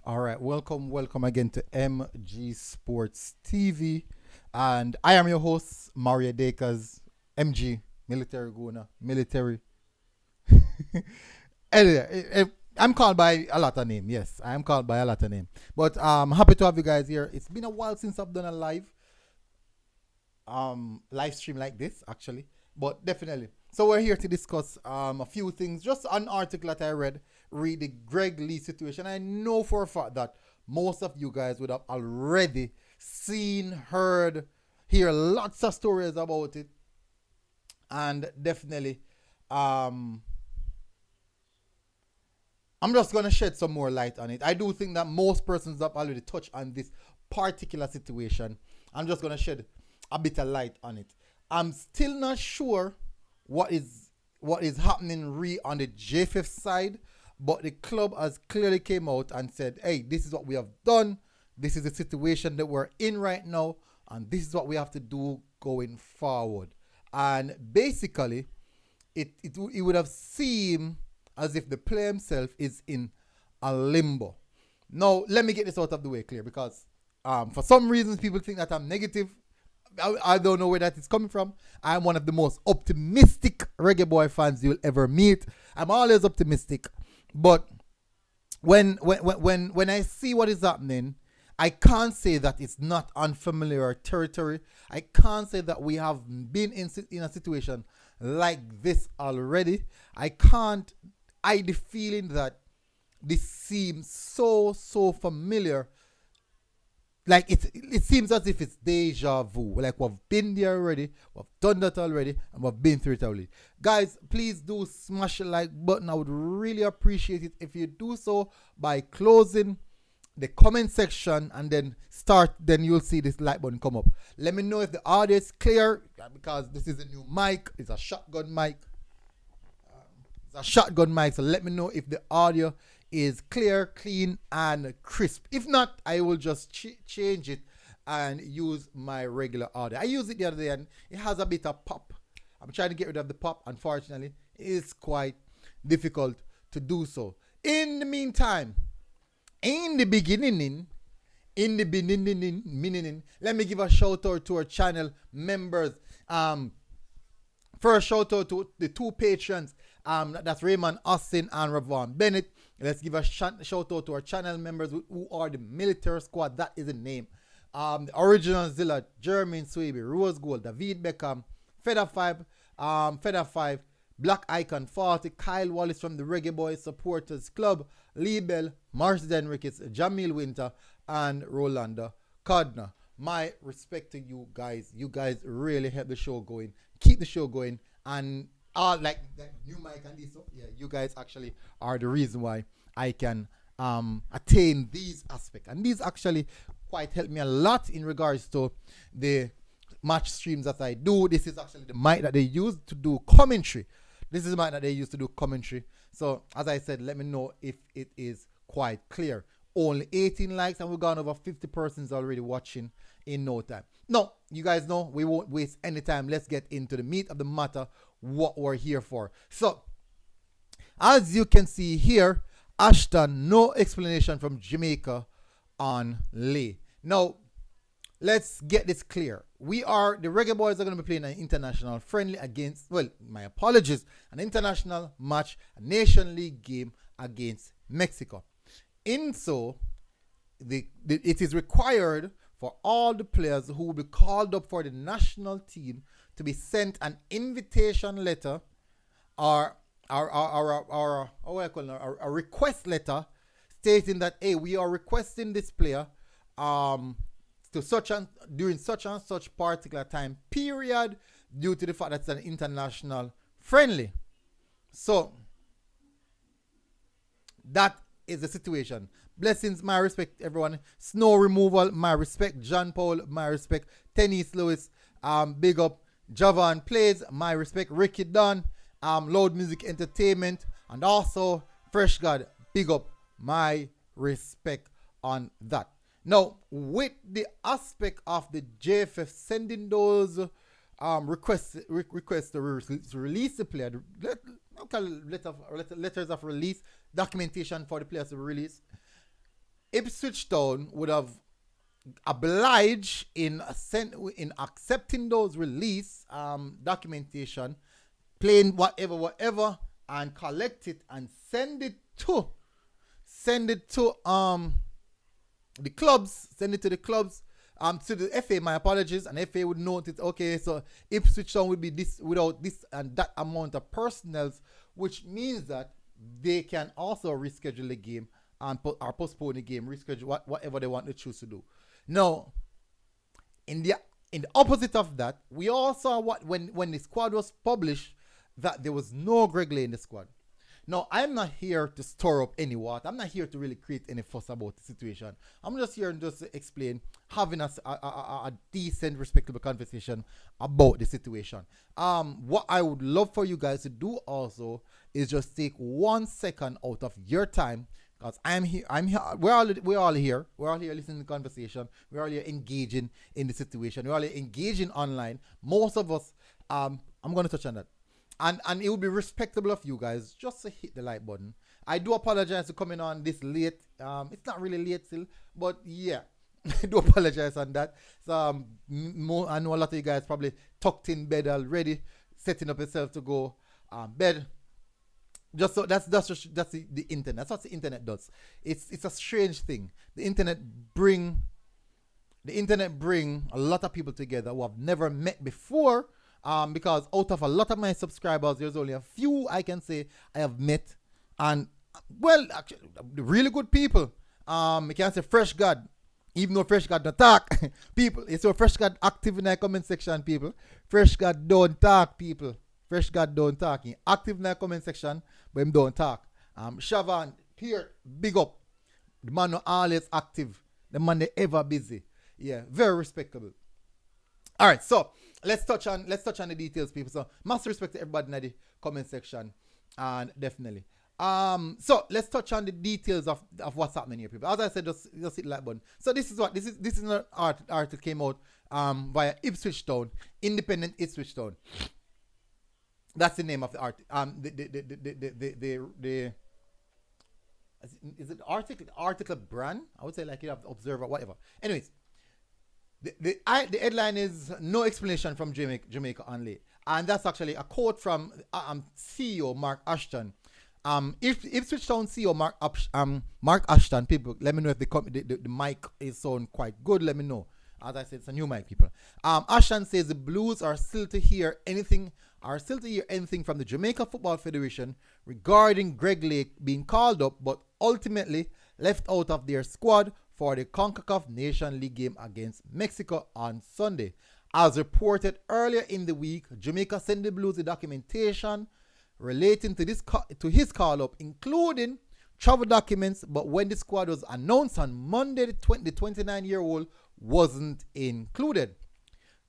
All right, welcome again to MG Sports TV. And I am your host, Mario Dakers, MG, military guna, military. Anyway, I'm called by a lot of names. Yes, I am called by a lot of names. But I'm happy to have you guys here. It's been a while since I've done a live stream like this, actually. But definitely. So we're here to discuss a few things. Just an article that I read the Greg Leigh situation. I know for a fact that most of you guys would have already seen, heard, hear lots of stories about it, and definitely, um, I'm just gonna shed some more light on it. I do think that most persons have already touched on this particular situation. I'm just gonna shed a bit of light on it. I'm still not sure what is happening on the JFF side, but the club has clearly came out and said, "Hey, this is what we have done. This is the situation that we're in right now, and this is what we have to do going forward." And basically, it would have seemed as if the player himself is in a limbo. Now, let me get this out of the way clear because for some reasons people think that I'm negative. I don't know where that is coming from. I'm one of the most optimistic reggae boy fans you'll ever meet. I'm always optimistic, but when I see what is happening, I can't say that it's not unfamiliar territory. I can't say that we have been in a situation like this already. I can't hide the feeling that this seems so familiar. Like it seems as if it's deja vu. Like we've been there already, we've done that already, and we've been through it already. Guys, please do smash the like button. I would really appreciate it if you do so by closing the comment section and then then you'll see this like button come up. Let me know if the audio is clear because this is a new mic. It's a shotgun mic. So let me know if the audio is clear, clean, and crisp. If not, I will just change it and use my regular audio. I used it the other day and it has a bit of pop. I'm trying to get rid of the pop. Unfortunately, it's quite difficult to do so. In the meantime, let me give a shout out to our channel members. First shout out to the two patrons. That's Raymond Austin and Ravon Bennett. Let's give a shout out to our channel members who are the military squad. That is the name. The original Zilla, Jermaine Swaby, Rose Gold, David Beckham, Feather 5, Black Icon 40, Kyle Wallace from the Reggae Boys Supporters Club, Lee Bell, Marsden Ricketts, Jamil Winter, and Rolanda Codner. My respect to you guys. You guys really help the show going. Keep the show going. And like new mic and this, so yeah, you guys actually are the reason why I can attain these aspects. And these actually quite help me a lot in regards to the match streams that I do. This is actually the mic that they use to do commentary. So as I said, let me know if it is quite clear. Only 18 likes and we've gone over 50 persons already watching in no time. No, you guys know we won't waste any time. Let's get into the meat of the matter, what we're here for. So, as you can see here, Ashton, no explanation from Jamaica on Leigh. Now, let's get this clear. The Reggae Boys are going to be playing an international friendly against, an international match, a Nation League game against Mexico. It is required for all the players who will be called up for the national team to be sent an invitation letter or a request letter stating that, hey, we are requesting this player during such and such particular time period due to the fact that it's an international friendly. So that is the situation. Blessings, my respect, everyone. Snow removal, my respect. John Paul, my respect. Tennis Lewis, big up. Javan Plays, my respect. Ricky Dunn, Loud Music Entertainment, and also Fresh God, big up, my respect on that. Now, with the aspect of the JFF sending those requests to release the player, letters of release, documentation for the players to release. Ipswich Town would have obliged in accepting those release documentation, playing whatever, and collect it and send it to the clubs, to the FA. My apologies, and FA would note it. Okay, so Ipswich Town would be this without this and that amount of personnel, which means that they can also reschedule the game and or postpone the game, reschedule whatever they want to choose to do. Now, in the opposite of that, we all saw what when the squad was published that there was no Greg Leigh in the squad. Now, I'm not here to stir up any water. I'm not here to really create any fuss about the situation. I'm just here just to explain, having a decent, respectable conversation about the situation. What I would love for you guys to do also is just take 1 second out of your time, because I'm here. We're all here. We're all here listening to the conversation. We're all here engaging in the situation. We're all here engaging online. Most of us. I'm going to touch on that. And it would be respectable of you guys just to hit the like button. I do apologize for coming on this late. It's not really late still, but yeah, I do apologize on that. So I know a lot of you guys probably tucked in bed already, setting up yourself to go bed. Just so that's the internet. That's what the internet does. It's a strange thing. The internet bring a lot of people together who have never met before. Because out of a lot of my subscribers, there's only a few I can say I have met, and well, actually, really good people. I can't say Fresh God, even though Fresh God don't talk. People, it's so Fresh God active in the comment section. People, Fresh God don't talk. People, Fresh God don't talk. He active in the comment section, but him don't talk. Shavan here, big up. The man no always active. The man they ever busy. Yeah, very respectable. All right, so let's touch on the details, people. So massive respect to everybody in the comment section, and definitely. So let's touch on the details of what's happening here, people. As I said, just hit the like button. So this is an article came out via Ipswich Town, Independent Ipswich Town. That's the name of the article. Is it article brand? I would say like you have Observer, whatever. Anyways. The headline is no explanation from Jamaica only, and that's actually a quote from CEO Mark Ashton. If Ipswich Town CEO Mark Ashton, people, let me know if the mic is sound quite good. Let me know. As I said, it's a new mic, people. Ashton says the Blues are still to hear anything from the Jamaica Football Federation regarding Greg Leigh being called up, but ultimately left out of their squad for the CONCACAF Nation League game against Mexico on Sunday. As reported earlier in the week, Jamaica sent the Blues the documentation relating to his call-up, including travel documents, but when the squad was announced on Monday, the 29-year-old wasn't included.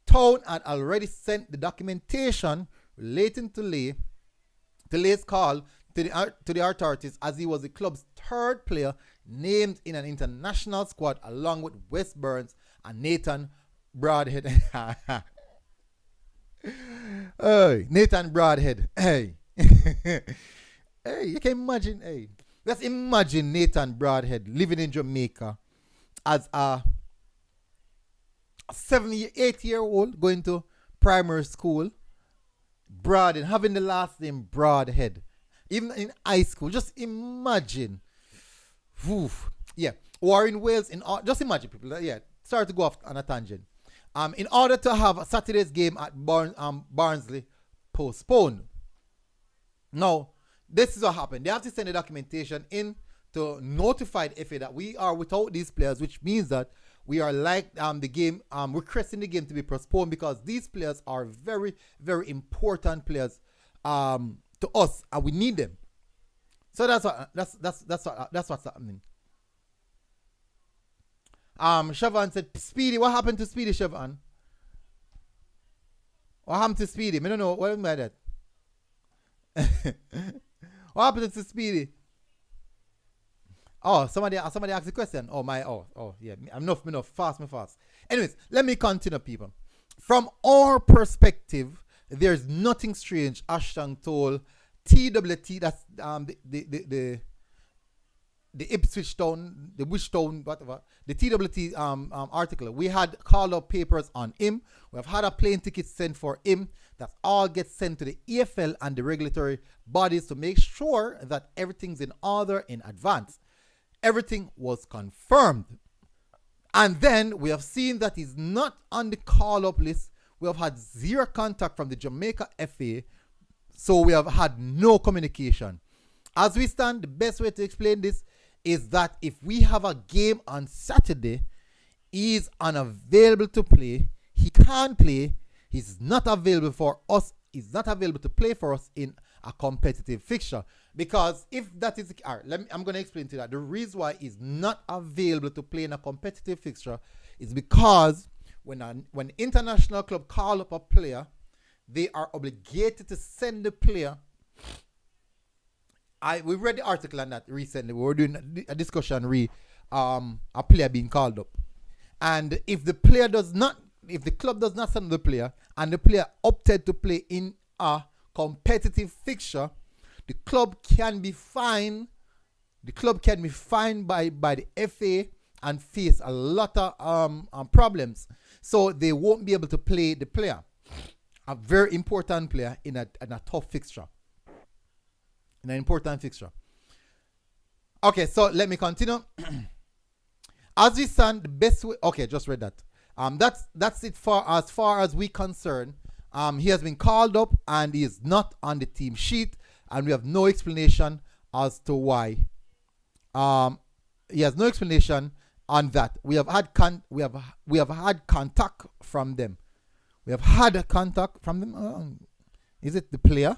Town had already sent the documentation relating to Leigh's call to the authorities, as he was the club's third player named in an international squad along with Wes Burns and Nathan Broadhead. Hey, Nathan Broadhead. Hey. Hey, you can imagine, hey. Let's imagine Nathan Broadhead living in Jamaica as a 8-year-old going to primary school, Broadhead, having the last name Broadhead. Even in high school, just imagine. Oof. Yeah. Or in Wales, just imagine, people. Yeah. Sorry to go off on a tangent. In order to have Saturday's game at Barnsley postponed. Now, this is what happened. They have to send the documentation in to notify the FA that we are without these players, which means that we are like the game, requesting the game to be postponed, because these players are very, very important players to us, and we need them. So that's what's happening. Siobhan said, Speedy, what happened to Speedy, Siobhan? What happened to Speedy? I don't know. What am I that? What happened to Speedy? Oh, somebody asked the question. Yeah. Enough. Fast. Anyways, let me continue, people. From our perspective, there's nothing strange, Ashton told TWT, that's the Ipswich Town, the Wish Town, whatever, the TWT article, we had called up papers on him. We have had a plane ticket sent for him. That all gets sent to the EFL and the regulatory bodies to make sure that everything's in order in advance. Everything was confirmed. And then we have seen that he's not on the call-up list. We have had zero contact from the Jamaica FA. So we have had no communication. As we stand, the best way to explain this is that if we have a game on Saturday, he is unavailable to play. He can't play. He's not available for us. He's not available to play for us in a competitive fixture. Because if that is, all right, I'm going to explain to you that the reason why he's not available to play in a competitive fixture is because when international club call up a player, they are obligated to send the player. We read the article on that recently. We were doing a discussion a player being called up. And if the club does not send the player and the player opted to play in a competitive fixture, the club can be fined. The club can be fined by the FA and face a lot of problems. So they won't be able to play the player, a very important player in a tough fixture, in an important fixture. Okay, so let me continue. As we stand, the best way. Okay, just read that. That's it as far as we concern. He has been called up and he is not on the team sheet, and we have no explanation as to why. He has no explanation on that. We have had contact from them. We have had a contact from them. Is it the player?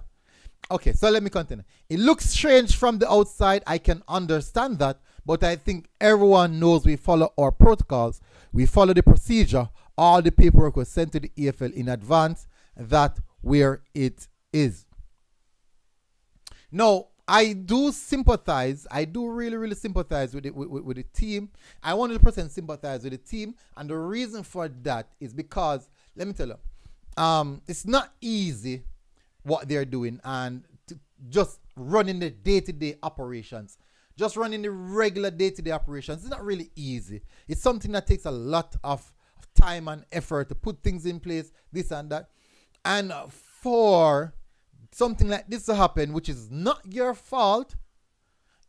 Okay, so let me continue. It looks strange from the outside. I can understand that, but I think everyone knows we follow our protocols. We follow the procedure. All the paperwork was sent to the EFL in advance. That where it is. Now, I do sympathize. I do really sympathize with the team. I 100% sympathize with the team, and the reason for that is because, let me tell you, it's not easy what they're doing and just running the day-to-day operations. Just running the regular day-to-day operations. It's not really easy. It's something that takes a lot of time and effort to put things in place, this and that. And for something like this to happen, which is not your fault,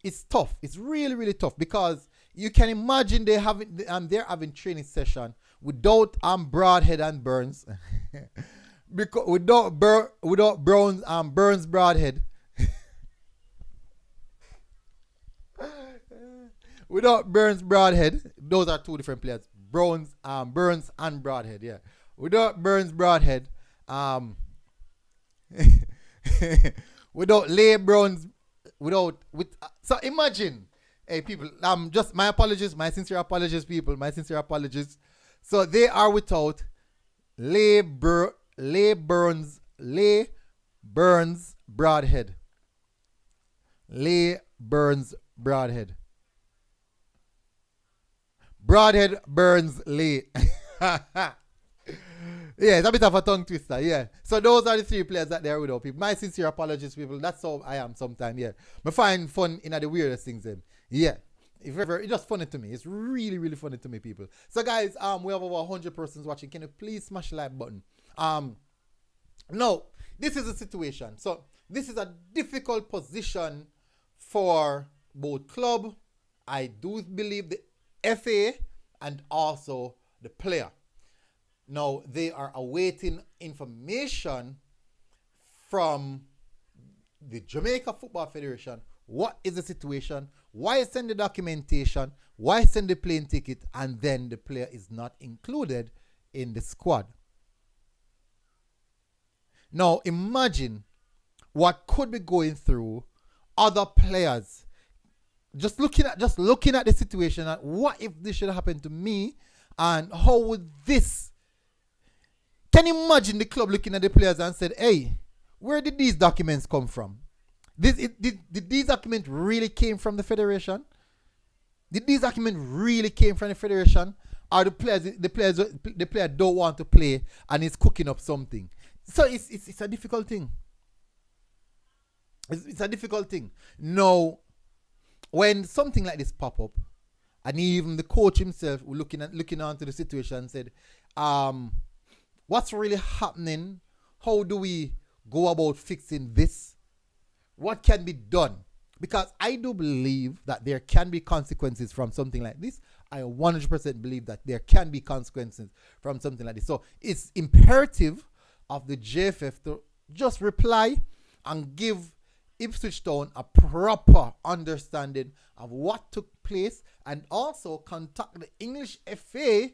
it's tough. It's really tough, because you can imagine they're having training session without Broadhead and Burns. Because without Burns Broadhead. Without Burns Broadhead, those are two different players. Burns and Broadhead, yeah. Without Burns Broadhead, without Leigh Browns, so imagine, hey people, just my apologies, my sincere apologies, people, my sincere apologies. So they are without Leigh Burns Broadhead. Leigh Burns Broadhead. Broadhead Burns Leigh. Yeah, it's a bit of a tongue twister, yeah. So those are the three players that they are without, people. My sincere apologies, people. That's how I am sometimes, yeah. I find fun in the weirdest things, then. Yeah. It's just funny to me. It's really funny to me, people. So guys, we have over 100 persons watching. Can you please smash the like button? No, this is a situation. So this is a difficult position for both club. I do believe the FA and also the player. Now, they are awaiting information from the Jamaica Football Federation. What is the situation? Why send the documentation? Why send the plane ticket? And then the player is not included in the squad. Now, imagine what could be going through other players. Just looking at the situation, and what if this should happen to me, and how would this? Can you imagine the club looking at the players and said, "Hey, where did these documents come from? Did these documents really came from the federation? Did these documents really came from the federation? Or the player don't want to play and is cooking up something?" So it's a difficult thing. It's a difficult thing. No, when something like this pop up, and even the coach himself looking onto the situation and said, what's really happening? How do we go about fixing this? What can be done? Because I do believe that there can be consequences from something like this. I 100% believe that there can be consequences from something like this. So it's imperative of the JFF to just reply and give Ipswich Town a proper understanding of what took place, and also contact the English FA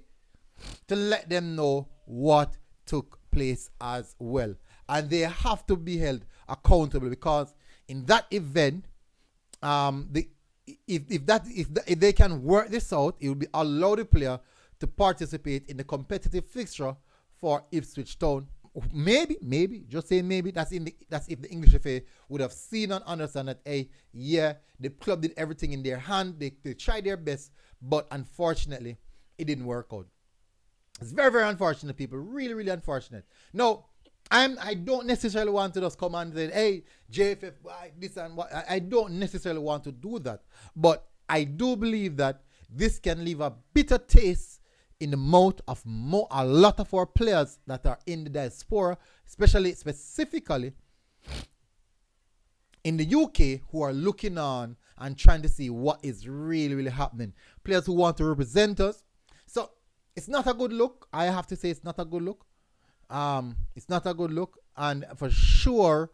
to let them know what took place as well. And they have to be held accountable, because in that event, if they can work this out, it will be allow the player to participate in the competitive fixture for Ipswich Town. Maybe, just saying maybe, that's if the English FA would have seen and understand that, hey, yeah, the club did everything in their hand, they tried their best, but unfortunately, it didn't work out. It's very, very unfortunate, people. Really, really unfortunate. Now, I don't necessarily want to just come and say, hey, JFF, this and what. I don't necessarily want to do that. But I do believe that this can leave a bitter taste in the mouth of a lot of our players that are in the diaspora, specifically in the UK, who are looking on and trying to see what is really, really happening. Players who want to represent us. So it's not a good look. I have to say it's not a good look. It's not a good look, and for sure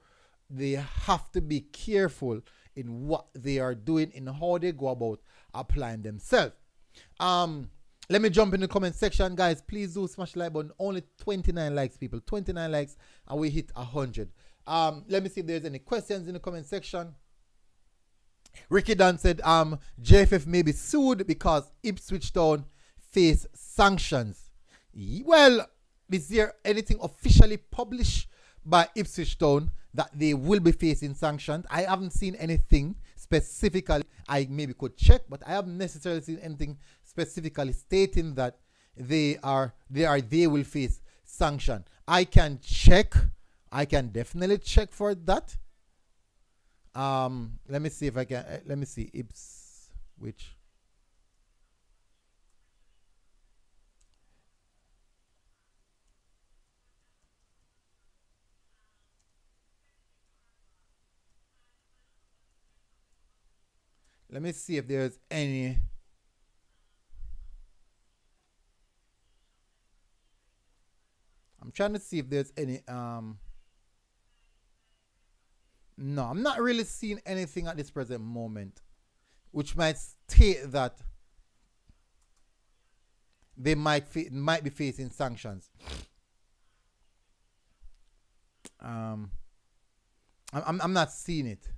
they have to be careful in what they are doing, in how they go about applying themselves. Let me jump in the comment section, guys. Please do smash the like button. Only 29 likes, people. 29 likes, and we hit 100. Let me see if there's any questions in the comment section. Ricky Dan said, JFF may be sued because Ipswich Town face sanctions. Well, is there anything officially published by Ipswich Town that they will be facing sanctions? I haven't seen anything specifically. I maybe could check, but I haven't necessarily seen anything specifically stating that they will face sanction. I can check. I can definitely check for that. Let me see if I can. Let me see Ipswich. Let me see if there's any. I'm trying to see if there's any. No, I'm not really seeing anything at this present moment, which might state that they might be facing sanctions. I'm not seeing it.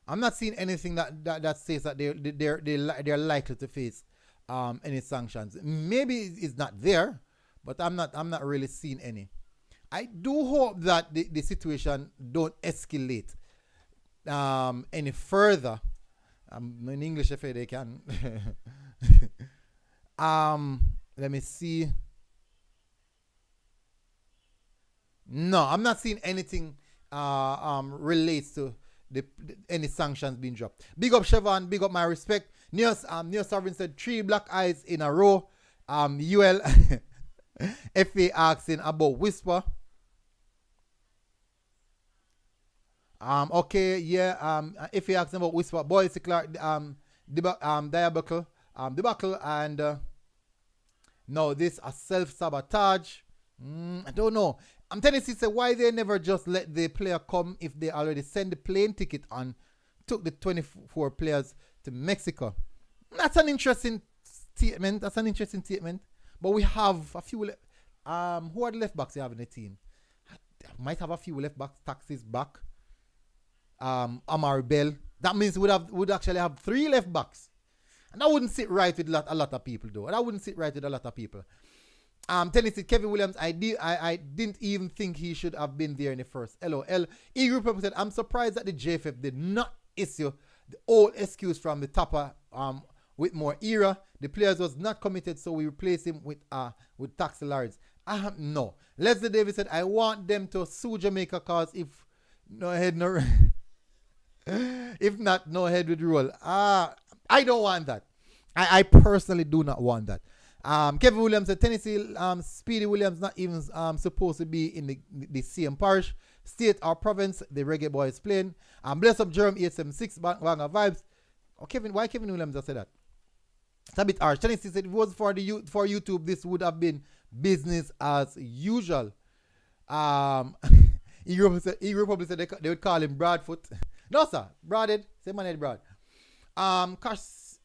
I'm not seeing anything that says that they're likely to face any sanctions. Maybe it's not there, but I'm not really seeing any. I do hope that the situation don't escalate any further. In English, if they can. Let me see. No, I'm not seeing anything relates to any sanctions being dropped. Big up Chevron, big up my respect. Neo Sovereign said 3 black eyes in a row. UL FA asking about Whisper. Okay, yeah. FA asking about Whisper. Boys Clark debacle. And no, this a self-sabotage. I don't know. I'm telling you, why they never just let the player come if they already sent the plane ticket and took the 24 players to Mexico. That's an interesting statement. But we have a few. Who are the left backs you have in the team? Might have a few left backs. Taxis back. Amari Bell. That means would actually have 3 left backs, and that wouldn't sit right with a lot of people, though. That wouldn't sit right with a lot of people. Tennessee Kevin Williams, I didn't even think he should have been there in the first. LOL. E-Group said, I'm surprised that the JFF did not issue the old excuse from the topper with more era. The players was not committed, so we replaced him with taxi lorries. No. Leslie Davis said, I want them to sue Jamaica cause if If not, no head would roll. I don't want that. I personally do not want that. Kevin Williams said Tennessee, Speedy Williams not even supposed to be in the same parish, state or province the Reggae Boy is playing. Bless up Jerome 876 Banger Vibes. Oh, why Kevin Williams just said that? It's a bit harsh. Tennessee said if it was for YouTube, this would have been business as usual. Europe said they would call him Bradfoot. No, sir. Broadhead. Say man head broad.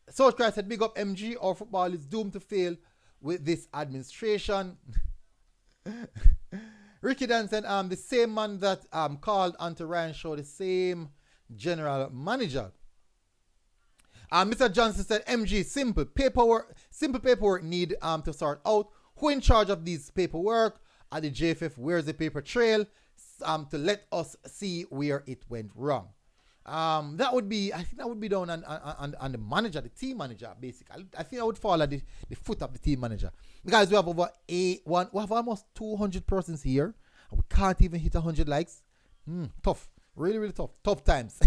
South Christ said, big up MG. Our football is doomed to fail with this administration. Ricky Dan said, the same man that called onto Ryan Shaw, the same general manager. Mr. Johnson said, MG, simple paperwork need to sort out. Who in charge of these paperwork at the JFF? Where's the paper trail to let us see where it went wrong? I think that would be done on the manager, the team manager, basically. I think I would fall at the foot of the team manager. Guys, we have we have almost 200 persons here, and we can't even hit 100 likes. Tough. Really, really tough. Tough times.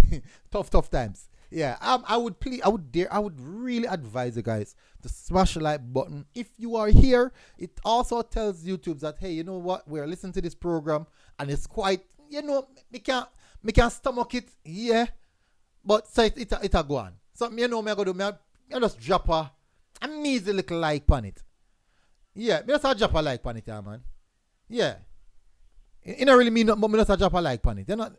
tough times. Yeah, I would really advise you guys to smash the like button. If you are here, it also tells YouTube that, hey, you know what, we're listening to this program, and it's quite, we can't stomach it, yeah, but so it a go on. So, me I go do, I just drop a measly little like on it. Yeah, me just drop a like on it, yeah, man. Yeah. It don't really mean nothing, but me just drop a like on it. You're not.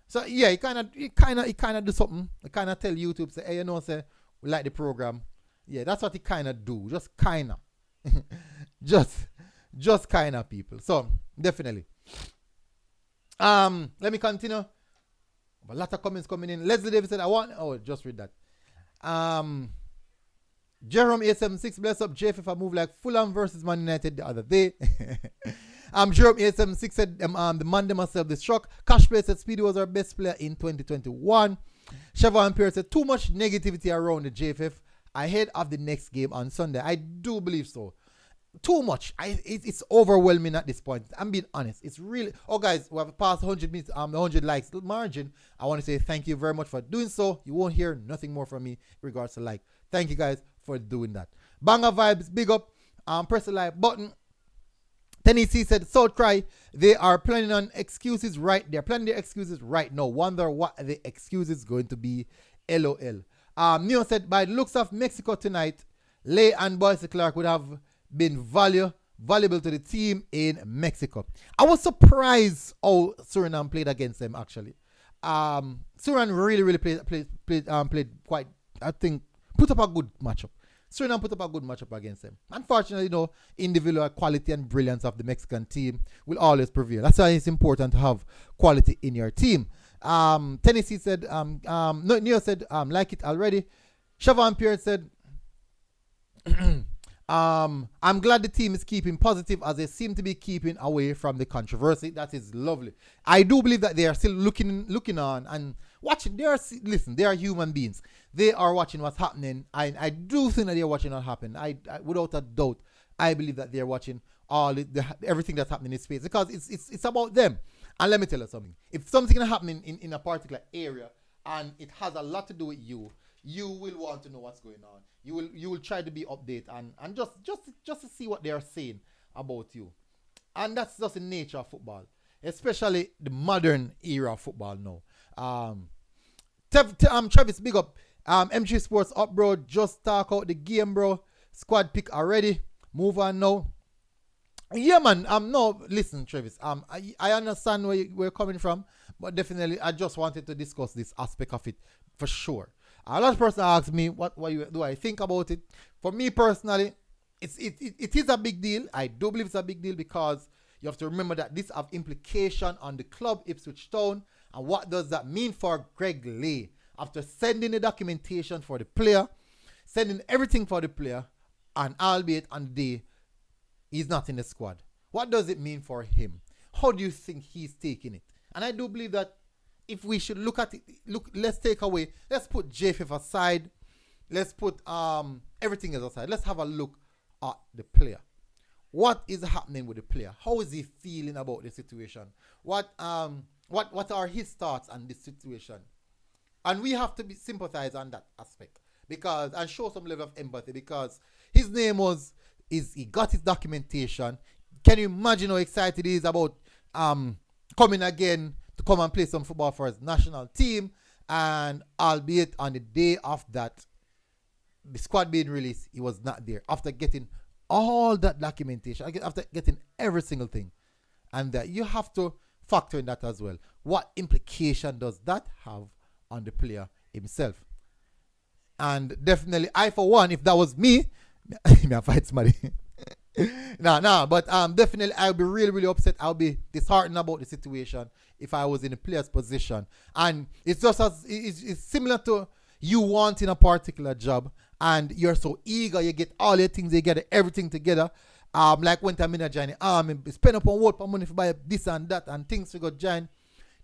So yeah, it kind of do something. It kind of tell YouTube, say, hey, say we like the program. Yeah, that's what it kind of do. Just kind of, just kind of, people. So definitely. Let me continue. A lot of comments coming in. Leslie Davis said, just read that. Jerome 876, bless up JFF. I move like Fulham versus Man United the other day. Jerome 876 said the man them myself this shock. Cash Play said Speedy was our best player in 2021. Siobhan Pierce said too much negativity around the JFF ahead of the next game on Sunday. I do believe so. Too much. It's overwhelming at this point. I'm being honest. It's really. Oh, guys, we have passed 100 minutes. 100 likes margin. I want to say thank you very much for doing so. You won't hear nothing more from me in regards to like. Thank you guys for doing that. Banger Vibes, big up. Press the like button. Tennessee said, South Cry, they are planning on excuses right. They're planning their excuses right now. Wonder what the excuse is going to be. LOL. Neo said, by the looks of Mexico tonight, Leigh and Boyce Clark would have been valuable to the team in Mexico. I was surprised how Suriname played against them, actually. Suriname really played quite, I think, put up a good matchup. Suriname put up a good matchup against them. Unfortunately, individual quality and brilliance of the Mexican team will always prevail. That's why it's important to have quality in your team. Tennessee said, Neo said, like it already. Siobhan Pierce said, I'm glad the team is keeping positive as they seem to be keeping away from the controversy. That is lovely. I do believe that they are still looking on and watching. They are human beings. They are watching what's happening. I do think that they are watching what happened. I without a doubt, I believe that they are watching everything that's happening in space because it's about them. And let me tell you something. If something is happening in a particular area and it has a lot to do with you, you will want to know what's going on. You will try to be updated and just to see what they are saying about you. And that's just the nature of football, especially the modern era of football now. Travis, big up. MG Sports up, bro. Just talk out the game, bro. Squad pick already. Move on now. Yeah, man. No, listen, Travis. I understand where you're coming from, but definitely, I just wanted to discuss this aspect of it for sure. A lot of person ask me what do I think about it. For me personally, it is a big deal. I do believe it's a big deal because you have to remember that this have implication on the club Ipswich Town. And what does that mean for Greg Leigh? After sending the documentation for the player, sending everything for the player, and albeit on the day he's not in the squad. What does it mean for him? How do you think he's taking it? And I do believe that if we should look at it, let's put JFF aside. Let's put everything else aside. Let's have a look at the player. What is happening with the player? How is he feeling about the situation? What are his thoughts on this situation? And we have to be sympathize on that aspect because and show some level of empathy because his name was he got his documentation. Can you imagine how excited he is about coming again to come and play some football for his national team? And albeit on the day of that, the squad being released, he was not there after getting all that documentation, after getting every single thing. And you have to factor in that as well. What implication does that have on the player himself? And definitely, I for one, if that was me, I fight somebody. But definitely, I'll be really, really upset. I'll be disheartened about the situation if I was in a player's position. And it's just as it's similar to you wanting a particular job, and you're so eager, you get all your things together, everything together. Like when I'm in a journey, spend up on work for money for buy this and that and things to go join.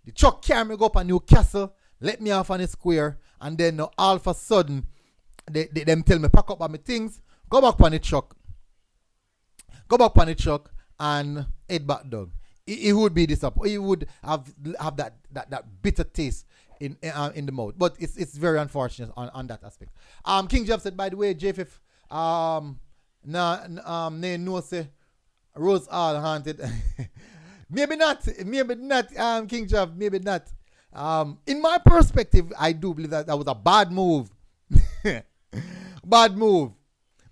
The truck carry me go up a Newcastle, let me off on the square, and then all of a sudden, them tell me pack up all my things, go back on the truck, and head back down. He would be disappointed. He would have that bitter taste in the mouth. But it's very unfortunate on that aspect. King Jeff said, by the way, JFF no say Rose all haunted. maybe not King Jeff, maybe not. In my perspective, I do believe that was a bad move. Bad move.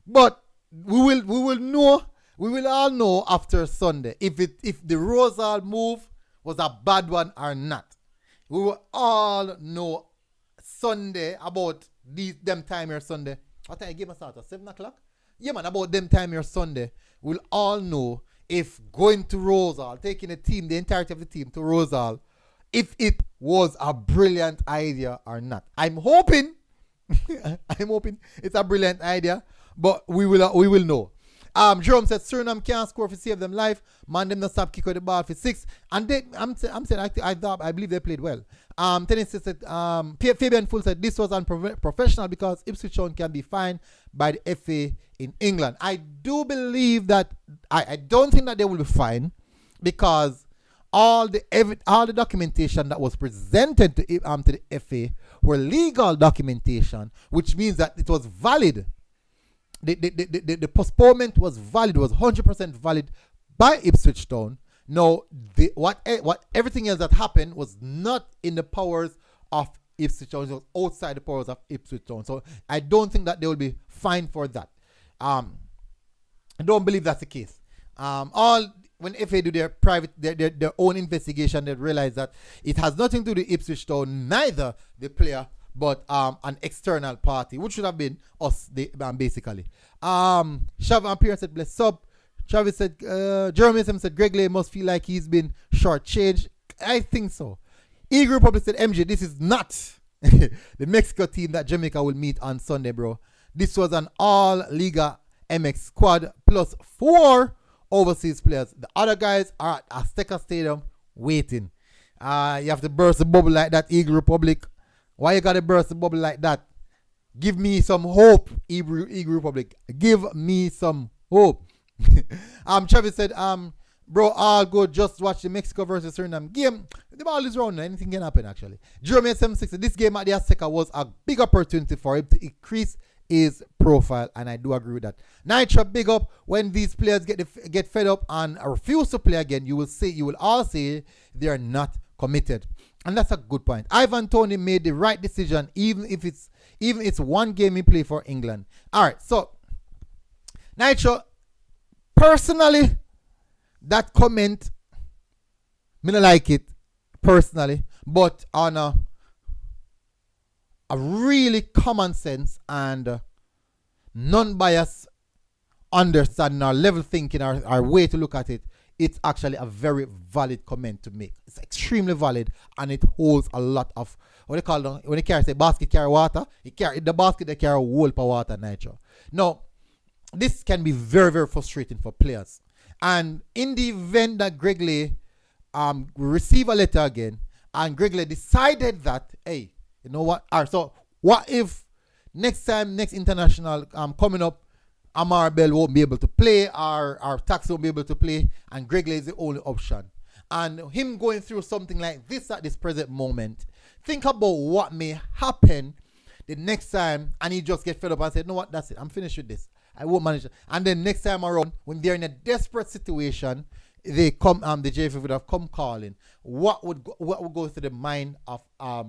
But we will all know after Sunday if the Rosal move was a bad one or not. We will all know Sunday about them time here Sunday. What time game start at 7 o'clock? Yeah, man, about them time here Sunday. We'll all know if going to Rosal, taking the entirety of the team to Rosal, if it was a brilliant idea or not. I'm hoping it's a brilliant idea, but we will know. Jerome said Suriname can't score to save them life. Man, them not stop kick out the ball for 6. And they, I'm saying I believe they played well. Tennis said Fabian Full said this was unprofessional because Ipswich Town can be fined by the FA in England. I do believe that I don't think that they will be fined because all the documentation that was presented to the FA were legal documentation, which means that it was valid. The postponement was valid, was 100% valid by Ipswich Town. Now, what everything else that happened was not in the powers of Ipswich Town. It was outside the powers of Ipswich Town. So I don't think that they will be fined for that. I don't believe that's the case. When FA do their own investigation, they realize that it has nothing to do with Ipswich Town, neither the player, but an external party, which should have been us, basically. Shav Pierre said, bless up. Travis said, Jeremy said, Greg Leigh must feel like he's been shortchanged. I think so. E-Group Public said, MJ, this is not the Mexico team that Jamaica will meet on Sunday, bro. This was an all-Liga MX squad plus 4 overseas players. The other guys are at Azteca Stadium waiting. You have to burst the bubble like that, E-Group Public. Why you gotta burst the bubble like that? Give me some hope, E-Group Public. Give me some hope. Travis said, bro, all good. Just watch the Mexico versus Suriname game. The ball is round. Anything can happen, actually. Jeremy 76 said, this game at the Azteca was a big opportunity for him to increase his profile, and I do agree with that. Nitro, big up. When these players get fed up and refuse to play again, you will all say they are not committed. And that's a good point. Ivan Toney made the right decision, even if it's one game he played for England. All right, so Nitro, personally, that comment, me not like it personally, but on a really common sense and non-biased understanding or level thinking or way to look at it, it's actually a very valid comment to make. It's extremely valid, and it holds a lot of what they call them, when they carry say basket carry water. The basket they carry a whole of water. Nitro. Now, this can be very, very frustrating for players. And in the event that Greg Leigh receive a letter again, and Greg Leigh decided that, hey, you know what? All right, so what if next international coming up, Amar Bell won't be able to play, or Tax won't be able to play, and Greg Leigh is the only option. and him going through something like this at this present moment, think about what may happen the next time, and he just get fed up and said, "No, what? That's it. I'm finished with this. I won't manage it." And then next time around, when they're in a desperate situation, they come. The JFF would have come calling. What would go through the mind of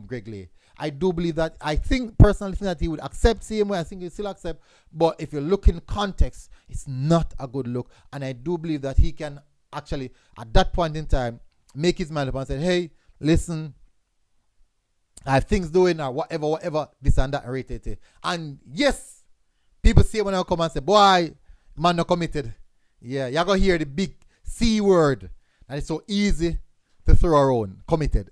Greg Leigh? I do believe that. I personally think that he would accept same way. I think he still accept. But if you look in context, it's not a good look. And I do believe that he can actually, at that point in time, make his mind up and say, "Hey, listen, I have things doing or whatever, this and that, rated." And yes, people say when I come and say, "Boy, man not committed." Yeah, you're going to hear the big C word. And it's so easy to throw around. Committed.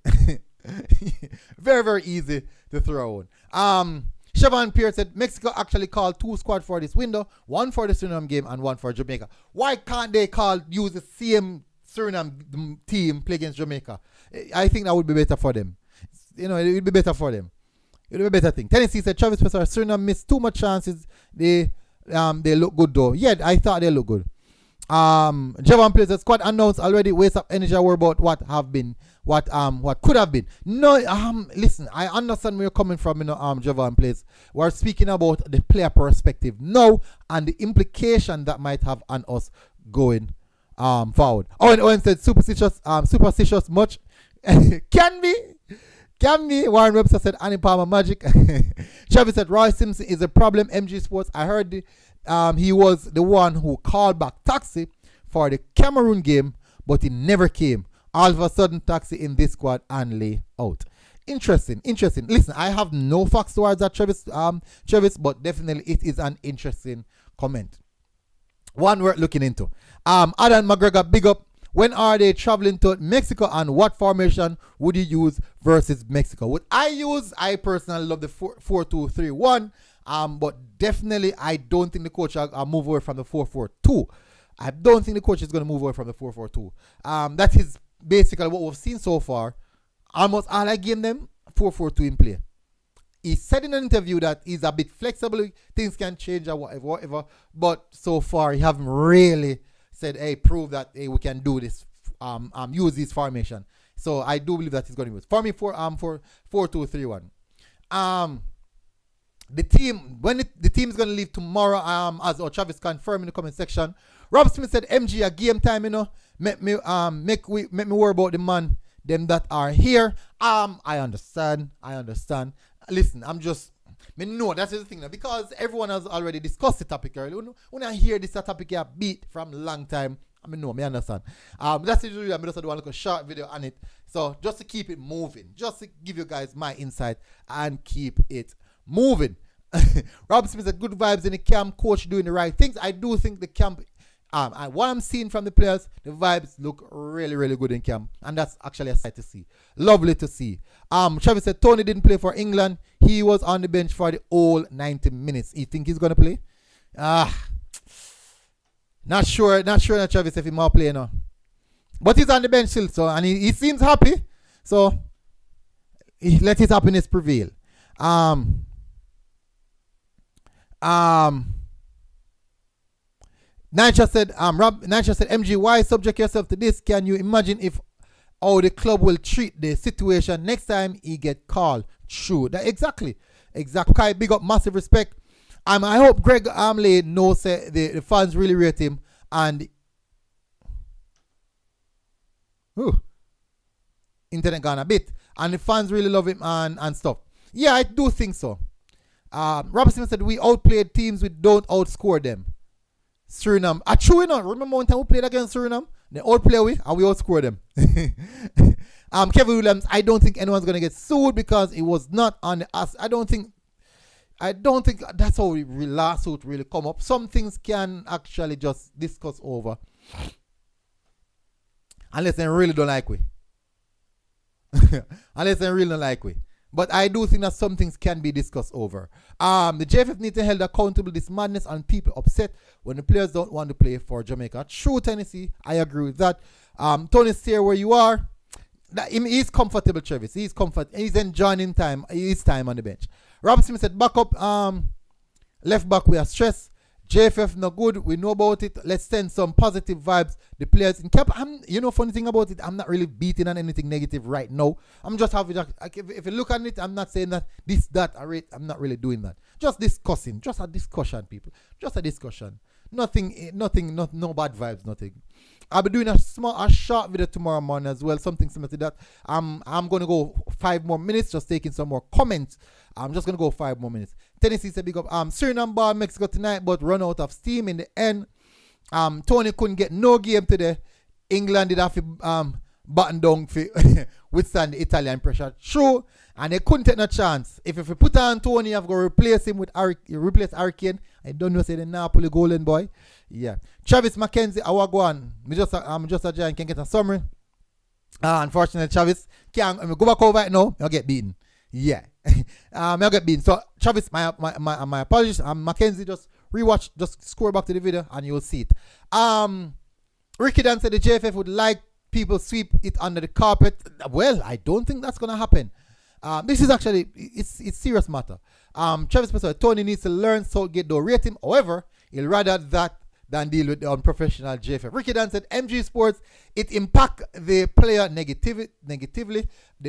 Very, very easy to throw around. Siobhan Pierce said, Mexico actually called 2 squads for this window, 1 for the Suriname game and 1 for Jamaica. Why can't they use the same Suriname team play against Jamaica? I think that would be better for them. It would be better for them. It would be a better thing. Tennessee said, Travis Spencer, Suriname missed too much chances. They look good though. Yeah, I thought they look good. Javon plays the squad announced already. Waste of energy. Worry about what could have been. No, listen, I understand where you're coming from. Javon plays. We're speaking about the player perspective now and the implication that might have on us going forward. Owen said superstitious much. Can be. Warren Webster said Annie Palmer magic. Travis said Roy Simpson is a problem. MG Sports. I heard he was the one who called back Taxi for the Cameroon game, but he never came. All of a sudden, Taxi in this squad and Leigh out. Interesting. Listen, I have no facts towards that, Travis, but definitely it is an interesting comment. One worth looking into. Adam McGregor, big up. When are they traveling to Mexico, and what formation would you use versus Mexico? I personally love the 4-2-3-1. But definitely, I don't think the coach will move away from the 4-4-2. I don't think the coach is going to move away from the 4-4-2. That is basically what we've seen so far. Almost all I gave them 4-4-2 in play. He said in an interview that he's a bit flexible, things can change or whatever. But so far, he haven't really said, "Hey, prove that we can do this. Use this formation." So I do believe that he's going to use. For me, 4-2-3-1. The team, the team is going to leave tomorrow, as Travis confirmed in the comment section. Rob Smith said, "MG a game time, make me worry about the man them that are here." I understand. Listen, no, that's the thing now, because everyone has already discussed the topic earlier. When I hear this topic here beat from a long time, I understand. That's the reason I just want to look a short video on it. So just to keep it moving, just to give you guys my insight and keep it moving. Rob Smith said, "Good vibes in the camp, coach doing the right things." I do think the camp, and what I'm seeing from the players, the vibes look really, really good in camp, and that's actually a sight to see. Lovely to see. Travis said Tony didn't play for England. He was on the bench for the whole 90 minutes. You think he's gonna play? Not sure that Travis if he might play now. But he's on the bench still, so, and he seems happy. So he let his happiness prevail. Nacha said, MG, why subject yourself to this? Can you imagine if how the club will treat the situation next time he get called? True. That exactly. Kai, big up, massive respect. I hope Greg Leigh knows the fans really rate him, and internet gone a bit, and the fans really love him and stuff. Yeah, I do think so. Robinson said we outplayed teams, we don't outscore them. Suriname, true enough. Remember one time we played against Suriname? They outplay we and we outscore them. Kevin Williams, I don't think anyone's gonna get sued because it was not on the us. I don't think that's how lawsuit really come up. Some things can actually just discuss over, unless they really don't like we. But I do think that some things can be discussed over. The JFF need to be held accountable this madness and people upset when the players don't want to play for Jamaica. True, Tennessee. I agree with that. Tony, stay where you are. He's comfortable, Travis. He's enjoying his time on the bench. Rob Smith said, back up, left back, we are stressed. JFF no good. We know about it. Let's send some positive vibes. The players in camp. Funny thing about it, I'm not really beating on anything negative right now. I'm just having if you look at it, I'm not saying that this, that, or it. I'm not really doing that. Just discussing. Just a discussion, people. Just a discussion. Nothing, no bad vibes, nothing. I'll be doing a short video tomorrow morning as well, something similar to that. I'm gonna go 5 more minutes, just taking some more comments. I'm just gonna go 5 more minutes. Tennessee said big up. Suriname ball Mexico tonight, but run out of steam in the end. Tony couldn't get no game today. England did have to button down for withstand the Italian pressure. True, and they couldn't take no chance. If you put on Tony, you have to replace him with replace Hurricane. I don't know, say the Napoli golden boy. Yeah. Travis McKenzie, Awagwan. I'm just a giant, can get a summary. Unfortunately, Travis can't go back over it now. You'll get beaten. Yeah. You'll get beaten. So, Travis, my apologies. Mackenzie, just rewatch, just scroll back to the video and you'll see it. Ricky Dan said the JFF would like people sweep it under the carpet. Well, I don't think that's going to happen. This is actually, it's serious matter. Travis said Tony needs to learn Southgate, don't rate him. However, he'll rather that than deal with the unprofessional JFF. Ricky Dan said MG Sports, it impact the player negatively.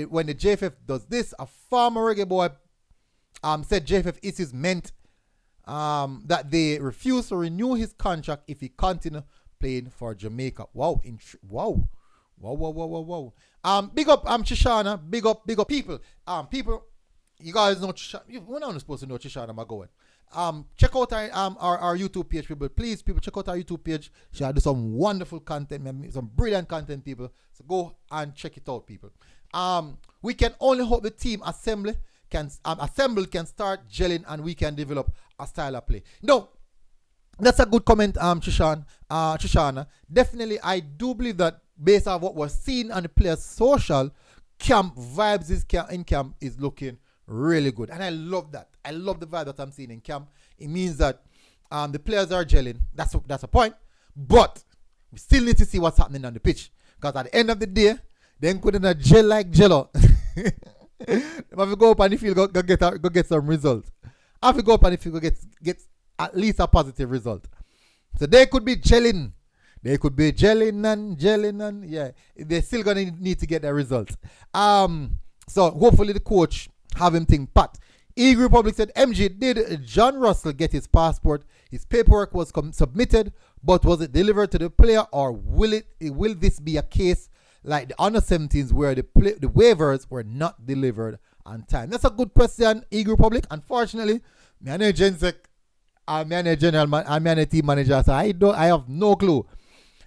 When the JFF does this, a former Reggae boy said JFF issues meant that they refuse to renew his contract if he continue playing for Jamaica. Wow. Wow. Big up Chishana, big up people. People, you guys know Chishana. We're not supposed to know Chishana McGowan. Check out our YouTube page, people. Please, people, check out our YouTube page. She'll do some wonderful content, some brilliant content, people. So go and check it out, people. We can only hope the team assembled can start gelling and we can develop a style of play. No, that's a good comment, Trishana. Definitely, I do believe that based on what we're seeing on the players' social camp vibes in camp is looking really good, and I love that. I love the vibe that I'm seeing in camp. It means that the players are gelling. That's a point. But we still need to see what's happening on the pitch, because at the end of the day, they couldn't gel like Jello. If you go up on the field, go get some results. If you go up on the field, go get at least a positive result. So they could be gelling. They could be gelling and yeah, they're still gonna need to get their results. So hopefully the coach have him think pat. Eagle Republic said, MG, did John Russell get his passport? His paperwork was submitted, but was it delivered to the player, or will this be a case like the under 17s where the waivers were not delivered on time? That's a good question, Eagle Republic. Unfortunately, I'm a team manager, so I have no clue.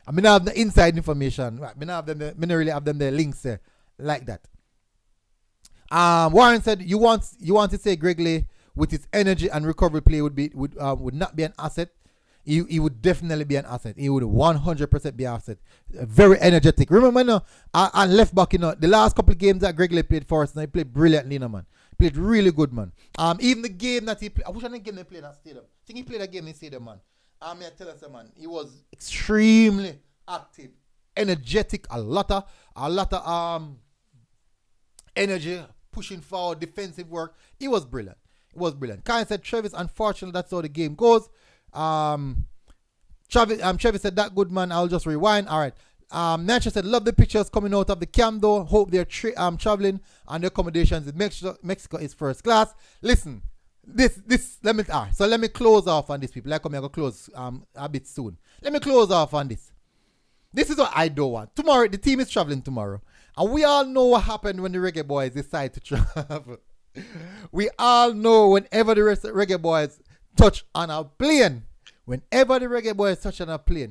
I mean, I have the inside information. I don't really have them the links there like that. Warren said, you want to say Greg Leigh with his energy and recovery play would not be an asset. He would definitely be an asset. He would 100% be an asset. Very energetic. Remember now, and left back, the last couple of games that Greg Leigh played for us, he played brilliantly, man. Played really good, man. Even the game that he played, I wish I didn't game he played at Stadium. I think he played a game in Stadium, man. I tell us, man, he was extremely active, energetic, a lot of energy, pushing forward, defensive work. It was brilliant. Kyle said, Travis, unfortunately, that's how the game goes. Travis said, that good, man. I'll just rewind. All right. Nature said, love the pictures coming out of the camp, though. Hope they're traveling and the accommodations in Mexico is first class. Listen, let me close off on this, people. I'm going to close a bit soon. Let me close off on this. This is what I don't want. Tomorrow, the team is traveling tomorrow. And we all know what happened when the Reggae Boys decide to travel. We all know whenever the Reggae Boys touch on a plane.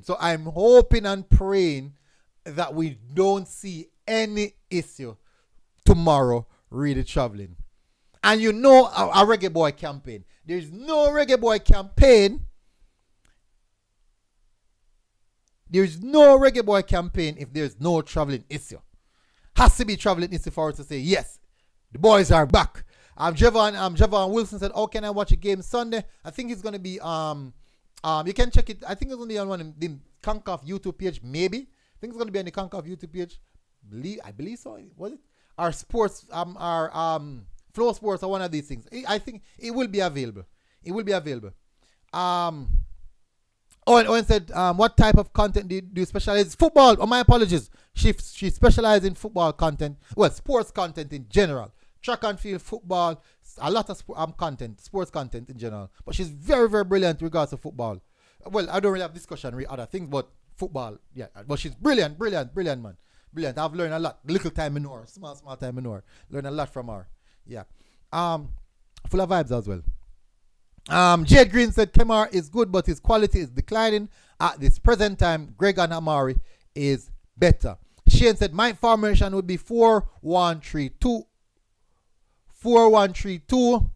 So I'm hoping and praying that we don't see any issue tomorrow really traveling. And a Reggae Boy campaign. There's no Reggae Boy campaign. There's no Reggae Boy campaign if there's no traveling issue. Has to be traveling issue for us to say, yes, the boys are back. Javon Wilson said, how can I watch a game Sunday? I think it's going to be, you can check it. I think it's going to be on one of the CONCACAF YouTube page, maybe. I think it's going to be on the CONCACAF YouTube page. I believe so. Was it? Our sports, our Flow Sports or one of these things. I think it will be available. Owen said, what type of content do you specialize? Football. Oh, my apologies. She specializes in football content. Well, sports content in general. Track and field, football, a lot of content, sports content in general. But she's very, very brilliant in regards to football. Well, I don't really have discussion with other things, but football, yeah. But she's brilliant, man. Brilliant. I've learned a lot. Little time in her, small time in her. Learn a lot from her. Yeah. Full of vibes as well. Jade Green said Kemar is good, but his quality is declining at this present time. Greg and Amari is better. Shane said my formation would be 4-1-3-2. 4-1-3-2.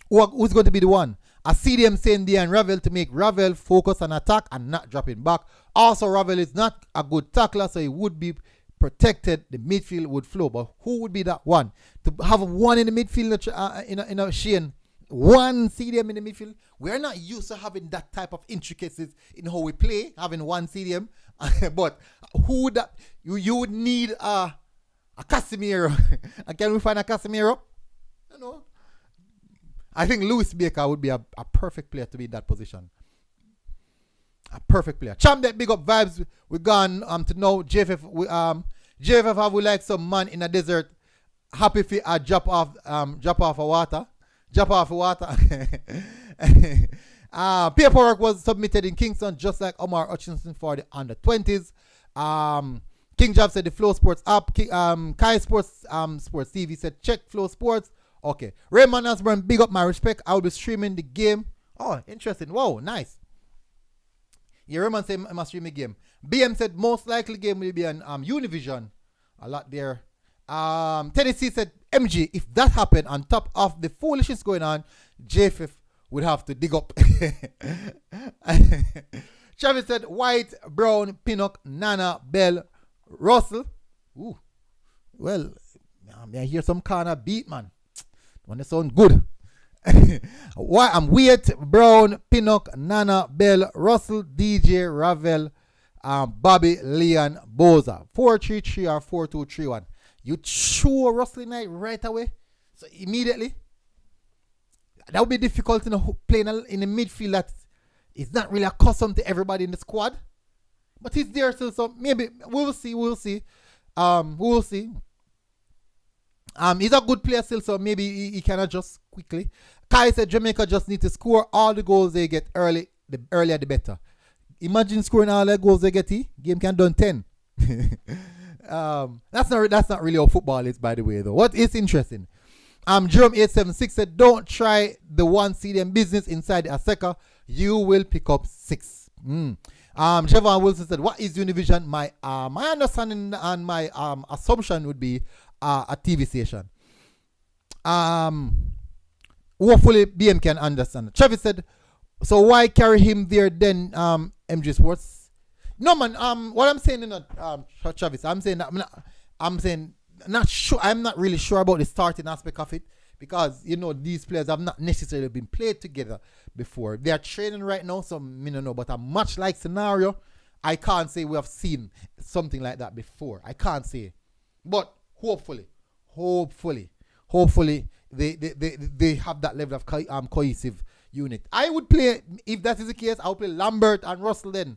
Who's going to be the one? I see them saying and Ravel to make Ravel focus on attack and not dropping back. Also, Ravel is not a good tackler, so he would be protected. The midfield would flow. But who would be that one? To have one in the midfield, Shane. One CDM in the midfield. We're not used to having that type of intricacies in how we play, having one CDM. But who would that? You would need a Casemiro. Can we find a Casemiro? No. I think Lewis Baker would be a perfect player to be in that position. A perfect player. Champ that big up vibes. We're gone to know JFF. JFF have we like some man in a desert. Happy if he drop off of water. Paperwork was submitted in Kingston just like Omar Hutchinson for the under 20s. King Job said the Flow Sports app. Kai Sports Sports TV said check Flow Sports. Okay. Raymond Osborne, big up my respect. I will be streaming the game. Oh, interesting. Wow, nice. Yeah, Raymond said I must stream the game. BM said most likely game will be on Univision. A lot there. Tennessee said MG, if that happened on top of the foolishness going on, JFF would have to dig up. Travis said White, Brown, Pinnock, Nana, Bell, Russell. Ooh. Well, I hear some kind of beat, man. When it sound good. Why I'm Wyatt, Brown, Pinnock, Nana, Bell, Russell, DJ, Ravel, Bobby, Leon, Boza. 4-3-3 or 4-2-3-1. You throw Russell Knight right away. So immediately. That would be difficult playing in the midfield that is not really accustomed to everybody in the squad. But he's there still, so maybe we'll see. We'll see. He's a good player still, so maybe he can adjust quickly. Kai said Jamaica just need to score all the goals they get early. The earlier the better. Imagine scoring all the goals they get. Game can done 10. That's not really how football is, by the way, though. What is interesting? Jerome 876 said don't try the one CDM business inside the Aseka. You will pick up 6. Trevor Wilson said, what is Univision? My understanding and my assumption would be a TV station. Hopefully BM can understand. Travis said, so why carry him there then, MG Sports? No, man. What I'm saying is not Travis. I'm saying that not sure. I'm not really sure about the starting aspect of it because these players have not necessarily been played together before. They are training right now, so I don't know. But a match like scenario, I can't say we have seen something like that before. I can't say, but hopefully, they have that level of cohesive unit. I would play, if that is the case, I would play Lambert and Russell then.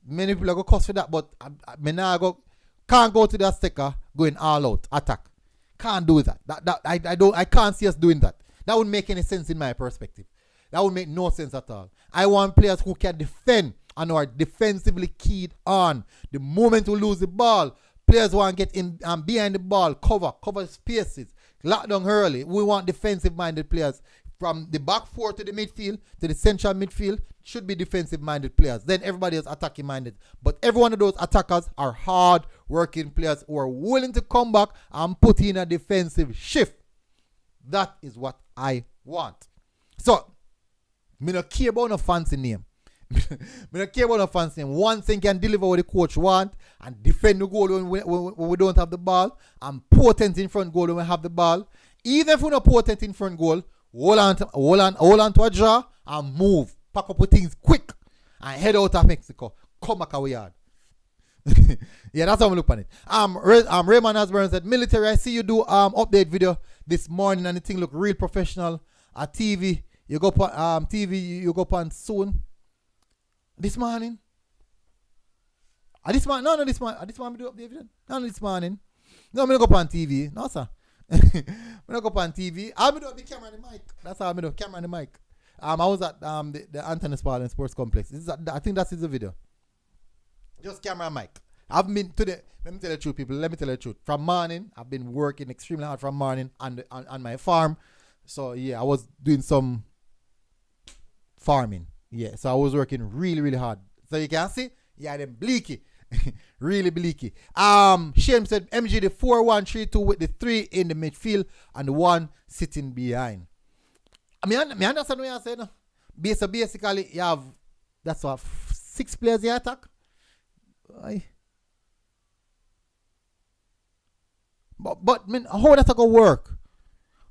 Many people are going to cost for that, but can't go to the sticker going all out, attack. Can't do that. I can't see us doing that. That wouldn't make any sense in my perspective. That would make no sense at all. I want players who can defend and are defensively keyed on. The moment we lose the ball, players want to get in behind the ball, cover spaces, lock down early. We want defensive-minded players. From the back four to the midfield, to the central midfield, should be defensive-minded players. Then everybody is attacking-minded. But every one of those attackers are hard-working players who are willing to come back and put in a defensive shift. That is what I want. So, I don't care about no fancy name. I don't care about no fancy name. One thing can deliver what the coach want and defend the goal when we don't have the ball, and potent in front goal when we have the ball. Even if we're not potent in front goal, hold on to a draw and move. Pack up with things quick and head out of Mexico. Come back our yard. Yeah, that's how we look on it. Raymond Osborne said, military, I see you do update video this morning and the thing look real professional. TV, you go on soon. This morning. This morning. No, this morning. This morning, I do up the evidence. No, this morning. No, I'm going to go up on TV. No, sir. I'm going to go up on TV. I'm going to do the camera and the mic. That's how I'm going to do camera and the mic. I was at the Anthony Spalding Sports Complex. I think that's the video. Just camera and mic. I've been today. Let me tell you the truth, people. Let me tell you the truth. From morning, I've been working extremely hard from morning on my farm. So yeah, I was doing some farming. Yeah, so I was working really, really hard. So you can see, yeah, them bleaky. Really bleaky. Shane said MG the 4-1-3-2 with the 3 in the midfield and the 1 sitting behind. I mean, I understand what you're saying. No? So basically, you have, that's what, 6 players in attack. But man, how that going to work?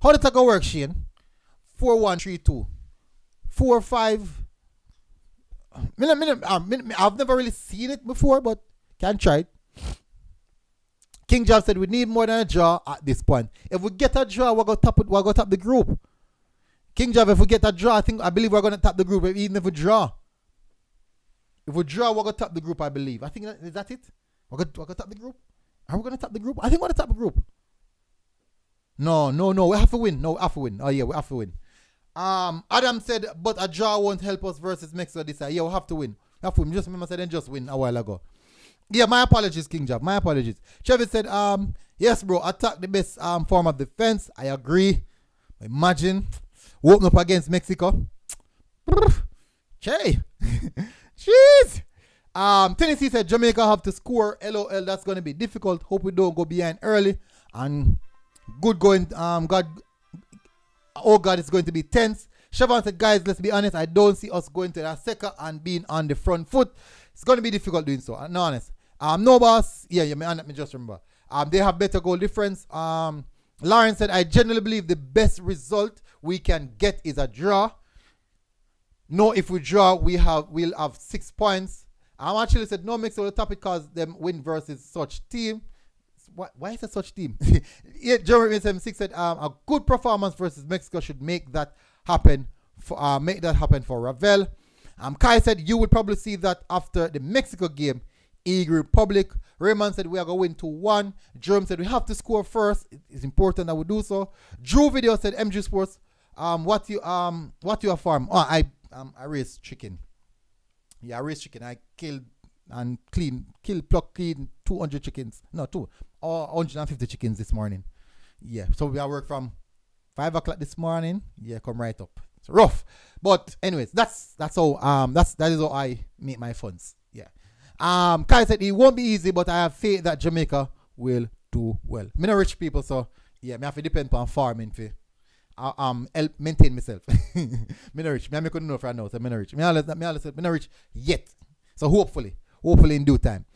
How that going to work, Shane? 4-1-3-2. 4-5. I've never really seen it before, but can try it. King Job said we need more than a draw at this point. If we get a draw, we're gonna top the group. King Job, if we get a draw, I believe we're gonna top the group, even if we draw. If we draw, we're gonna top the group, I believe. I think is that it? We're gonna top the group? Are we gonna top the group? I think we're gonna top the group. No, we have to win. No, we have to win. Oh yeah, we have to win. Adam said, but a draw won't help us versus Mexico this year. Yeah, we have to win. We have to win. Just remember, I said, then just win a while ago. Yeah, my apologies, King Job. My apologies. Chevy said, yes, bro, attack the best form of defense. I agree. Imagine open up against Mexico. Che. Jeez. Tennessee said Jamaica have to score. LOL, that's going to be difficult. Hope we don't go behind early. And good going. God, it's going to be tense. Siobhan said, guys, let's be honest. I don't see us going to that second and being on the front foot. It's going to be difficult doing so. I'm not honest. No, boss. Yeah, me just remember. They have better goal difference. Lauren said, I generally believe the best result we can get is a draw. No, if we draw, we'll have 6 points. I actually said no mix of the topic because them win versus such team. Why is it such team? Yeah, Jeremy 76 said a good performance versus Mexico should make that happen for Ravel. Kai said you would probably see that after the Mexico game. Eagle Republic. Raymond said we are going to 2-1. Jerome said we have to score first. It's important that we do so. Drew Video said MG Sports. What you farm? Oh, I raised chicken. Yeah, I raised chicken. I killed and pluck clean 200 chickens. No, 150 chickens this morning. Yeah, so we are work from 5 o'clock this morning. Yeah, come right up. It's rough, but anyways, that is how I make my funds. Yeah. Kai said it won't be easy, but I have faith that Jamaica will do well. Me not rich people, so yeah, me have to depend on farming for help maintain myself. Me not rich. Me couldn't know if I know, so me not rich. Me not rich yet. So hopefully in due time.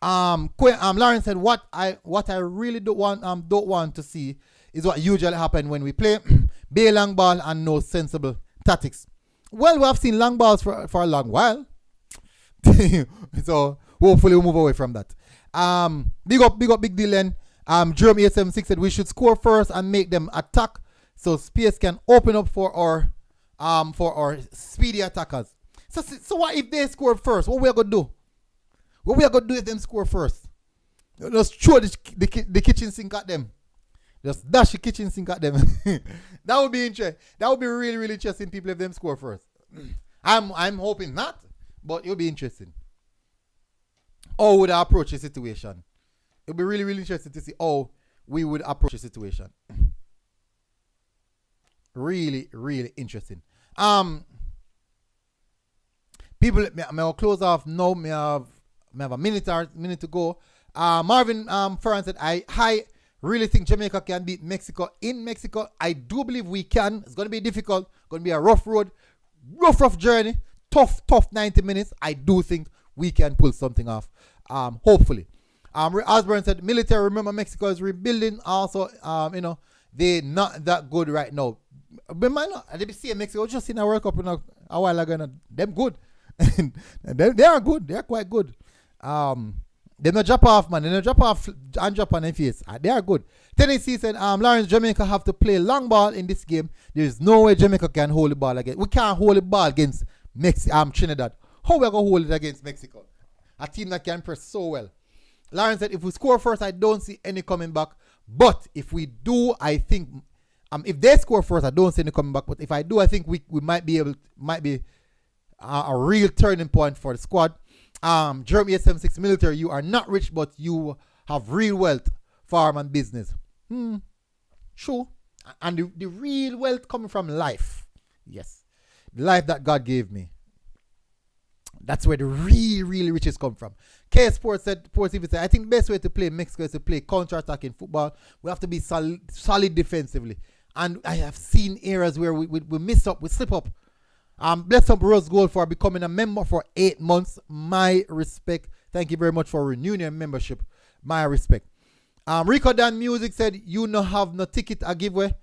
Lauren said what I really don't want to see is what usually happen when we play bay long ball and no sensible tactics. Well, we have seen long balls for a long while. So hopefully we'll move away from that. Big up Big Dylan. Jerome 876 said we should score first and make them attack so space can open up for our speedy attackers. So what if they score first? What we are gonna do? What we are gonna do if them score first? Just throw the kitchen sink at them. Just dash the kitchen sink at them. That would be interesting. That would be really, really interesting. People if them score first. I'm hoping not, but it'll be interesting. How would I approach the situation? It'll be really, really interesting to see how we would approach the situation. Really, really interesting. People, I'll close off now. Me have a minute to go. Marvin Ferran said, I really think Jamaica can beat Mexico in Mexico. I do believe we can. It's going to be difficult. Going to be a rough road. Rough journey. Tough 90 minutes. I do think we can pull something off. Hopefully. Osborne said, military, remember Mexico is rebuilding. Also, they're not that good right now. But man, they be seeing Mexico just in a World Cup a while ago. Them good. they are good. They are quite good. They not drop off, man. They not drop off and drop on their face. They are good. Tennessee said, Lawrence, Jamaica have to play long ball in this game. There is no way Jamaica can hold the ball again. We can't hold the ball against Trinidad. How we are going to hold it against Mexico? A team that can press so well. Lawrence said, if we score first, I don't see any coming back. But if we do, I think, if they score first, I don't see any coming back. But if I do, I think we might be a real turning point for the squad. Jeremy 876 military, you are not rich, but you have real wealth, farm and business. Sure. And the real wealth coming from life. Yes. The life that God gave me. That's where the really riches come from. K Sports said, I think the best way to play Mexico is to play counter-attacking football. We have to be solid defensively. And I have seen areas where we miss up, we slip up. Bless up Rose Gold for becoming a member for 8 months. My respect. Thank you very much for renewing your membership. My respect. Rico Dan Music said, you no have no ticket a giveaway.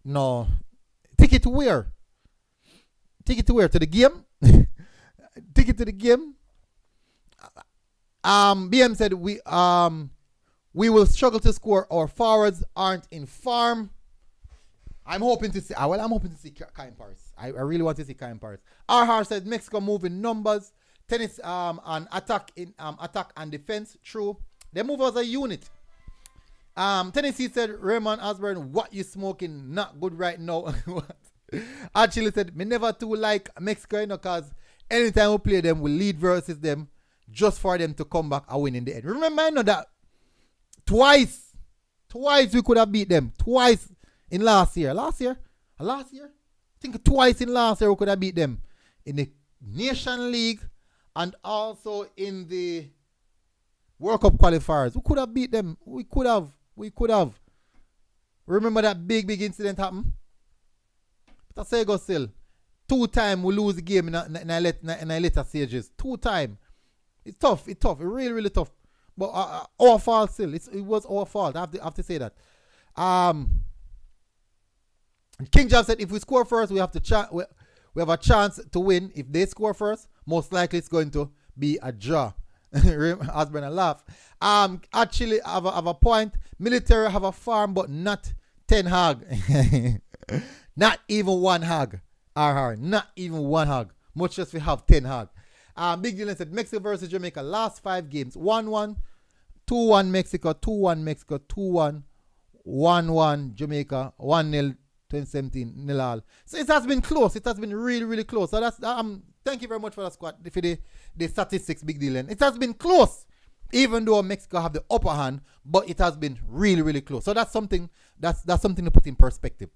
No. Ticket to where? Ticket to where? To the game? Ticket to the game. BM said we will struggle to score. Our forwards aren't in form. I'm hoping to see. I'm hoping to see Kai in Paris. I really want to see Kai in Paris. RR said Mexico moving numbers. Tennis and attack and defense. True. They move as a unit. Tennessee said Raymond Osborne, what you smoking? Not good right now. Actually said me never too like Mexico, you know, cause anytime we play them, we lead versus them just for them to come back and win in the end. Remember, I know that twice we could have beat them. Twice in last year. I think twice in last year we could have beat them. In the Nation League and also in the World Cup qualifiers. We could have beat them. We could have. Remember that big incident happened? But I say go still. 2 times we lose the game in a later stages. 2 times. It's tough. It's really tough. But our fault still. It was our fault. I have to say that. King Job said if we score first, we have a chance to win. If they score first, most likely it's going to be a draw. Osborne a laugh. Actually, I have a point. Military have a farm, but not 10 hog. Not even 1 hog. Not even 1 hog. Much as we have 10 hog. Big Dylan said Mexico versus Jamaica. Last 5 games. 1-1, 2-1 Mexico, 2-1 Mexico, 2-1, 1-1 Jamaica, 1-0 2017 nil all. So it has been close. It has been really close. So that's thank you very much for that squad for the statistics, Big Dylan. It has been close, even though Mexico have the upper hand, but it has been really close. So that's something to put in perspective.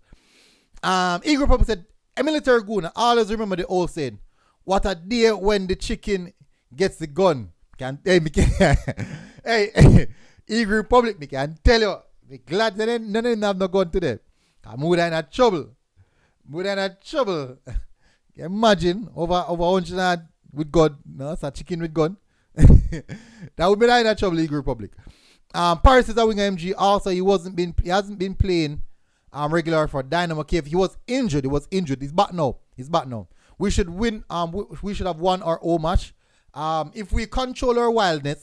Eagle Papa said, a military goon, always remember the old saying, what a day when the chicken gets the gun. Hey, Eagle Republic, me can tell you, be glad that none of them have no gun today. More than a trouble. Imagine over 100 with gun. No, it's a chicken with gun. That would be in trouble, Eagle Republic. Paris is a winger MG. Also, he hasn't been playing regular for Dynamo Kiev. He was injured. He's back now. We should win. We should have won our own match. If we control our wildness.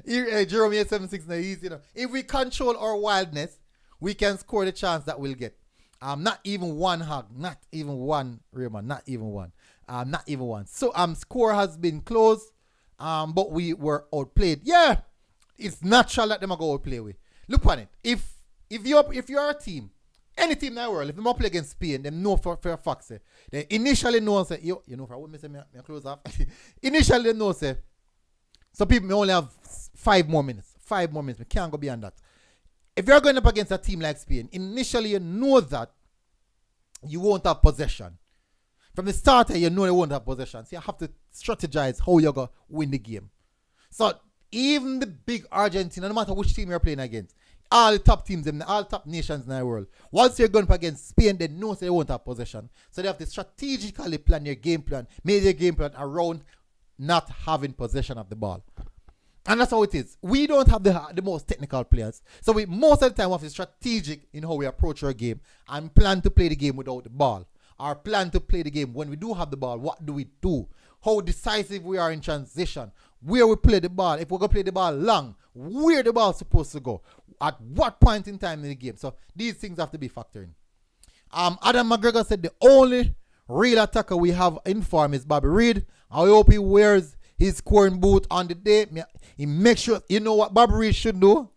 Jeremy 876 now, you know. If we control our wildness, we can score the chance that we'll get. Not even 1 hug. Not even 1, Raymond. Not even 1. Not even 1. So score has been close. But we were outplayed. Yeah. It's natural that them are go outplay with. Look on it. If you're a team, any team in the world, if them play against Spain, them know for a fact say. They initially know say, you know for what me say me close off. Initially they know say. So people may only have 5 more minutes. 5 more minutes. We can't go beyond that. If you're going up against a team like Spain, initially you know that you won't have possession. From the start, you know you won't have possession. So you have to strategize how you're going to win the game. So even the big Argentina, no matter which team you're playing against, all the top teams, all the top nations in the world, once you're going up against Spain, they know they won't have possession. So they have to strategically plan your game plan, make your game plan around not having possession of the ball. And that's how it is. We don't have the most technical players. So we most of the time we have to be strategic in how we approach our game and plan to play the game without the ball. Or plan to play the game when we do have the ball. What do we do? How decisive we are in transition. Where we play the ball. If we're going to play the ball long, where the ball is supposed to go. At what point in time in the game. So these things have to be factored in. Adam McGregor said the only real attacker we have in form is Bobby Reed. I hope he wears his scoring boot on the day. He makes sure, you know what Bobby Reed should do?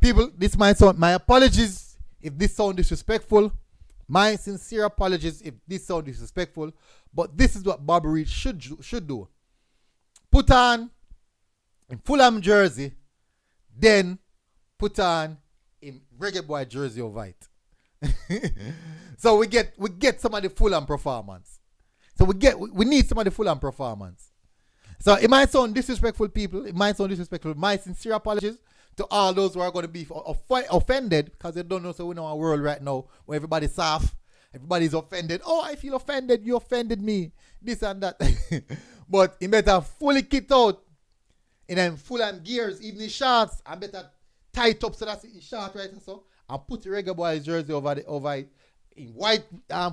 People, this might sound, my apologies if this sounds disrespectful. My sincere apologies if this sounds disrespectful. But this is what Bobby Reed should do. Put on in Fulham jersey, then put on in Reggae Boy jersey over it. So we get some of the Fulham performance. So we need some of the Fulham performance. So it might sound disrespectful, people. It might sound disrespectful. My sincere apologies to all those who are going to be offended, because they don't know. So we know our world right now where everybody's soft, everybody's offended. Oh, I feel offended. You offended me. This and that. But you better fully kit out in them Fulham gears, even the shorts, and better tight up so that's the short right so. And put the Reggae Boy jersey over it in white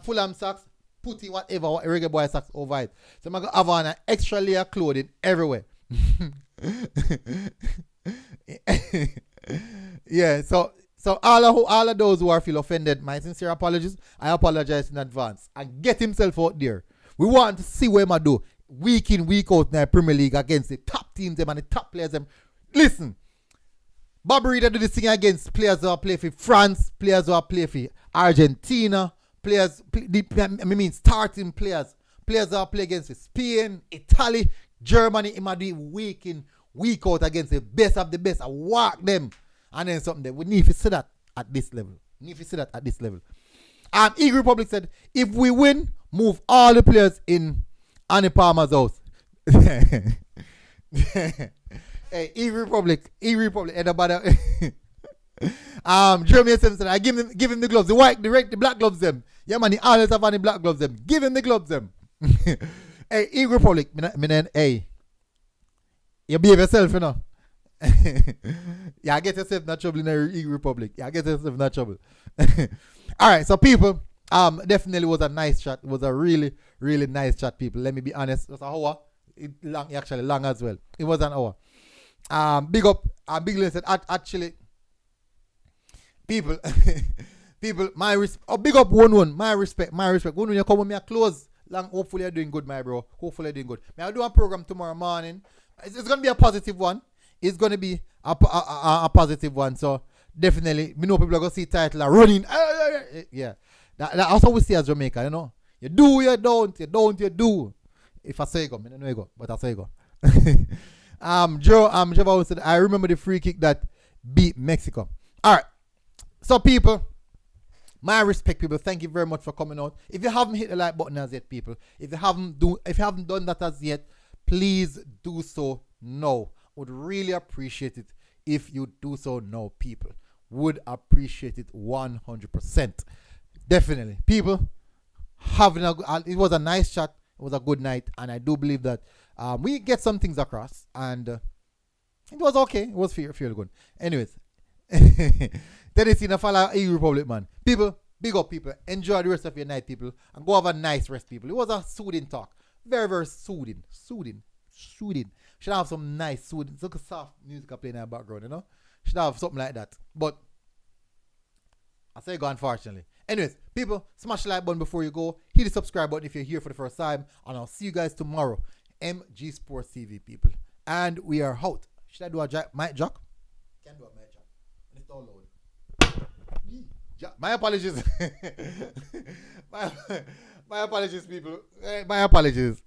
Fulham socks. Put in whatever Reggae Boy socks over it. So I'm going to have on an extra layer of clothing everywhere. Yeah, so all of those who are feel offended, my sincere apologies. I apologize in advance. And get himself out there. We want to see what he do week in, week out in the Premier League against the top teams them and the top players them. Listen, Bobby Reed do this thing against players who play for France, players who play for Argentina, starting players who play against Spain, Italy, Germany. He might do week in, week out against the best of the best. I walk them. And then something that we need to see that at this level. Eagle Republic said, if we win, move all the players in Annie Palmer's house. Hey, Eagle Republic, anybody? Jeremy said, I give him the gloves, the white, the black gloves them. Yeah, man, he always have any black gloves them. Give him the gloves them. Hey, Eagle Republic, hey, you behave yourself, you know. Yeah, get yourself in trouble in the Eagle Republic. Yeah, get yourself in trouble. Alright, so people, definitely was a nice chat. It was a really, really nice chat, people. Let me be honest. It was an hour. Actually long as well. It was an hour. Big up, Big Leigh said, actually, people, big up one, my respect. When you come with me a close, hopefully you're doing good, my bro. Hopefully you're doing good. I'll do a program tomorrow morning. It's going to be a positive one. It's going to be a positive one. So definitely, we know people are going to see title running. Yeah. That's how we see as Jamaica, you know. You do, you don't, you do. If I say go, I don't know you go, but I say go. Joe said, I remember the free kick that beat Mexico. All right. So people, my respect, people. Thank you very much for coming out. If you haven't hit the like button as yet, people, if you haven't done that as yet, please do so now. Would really appreciate it if you do so now, people. Would appreciate it 100%. Definitely. People, it was a nice chat. It was a good night. And I do believe that we get some things across. And it was okay. It was feel good. Anyways. Tennessee, follow EU Republic, man. People, big up, people. Enjoy the rest of your night, people. And go have a nice rest, people. It was a soothing talk. Very, very soothing. Should have some nice soothing, some soft music playing in the background, you know? Should have something like that. But I say go, unfortunately. Anyways, people, smash the like button before you go. Hit the subscribe button if you're here for the first time. And I'll see you guys tomorrow. MG Sports TV, people. And we are out. Should I do a mic jock? Can do a mic jock. It's all loud. My apologies. my apologies, people. My apologies.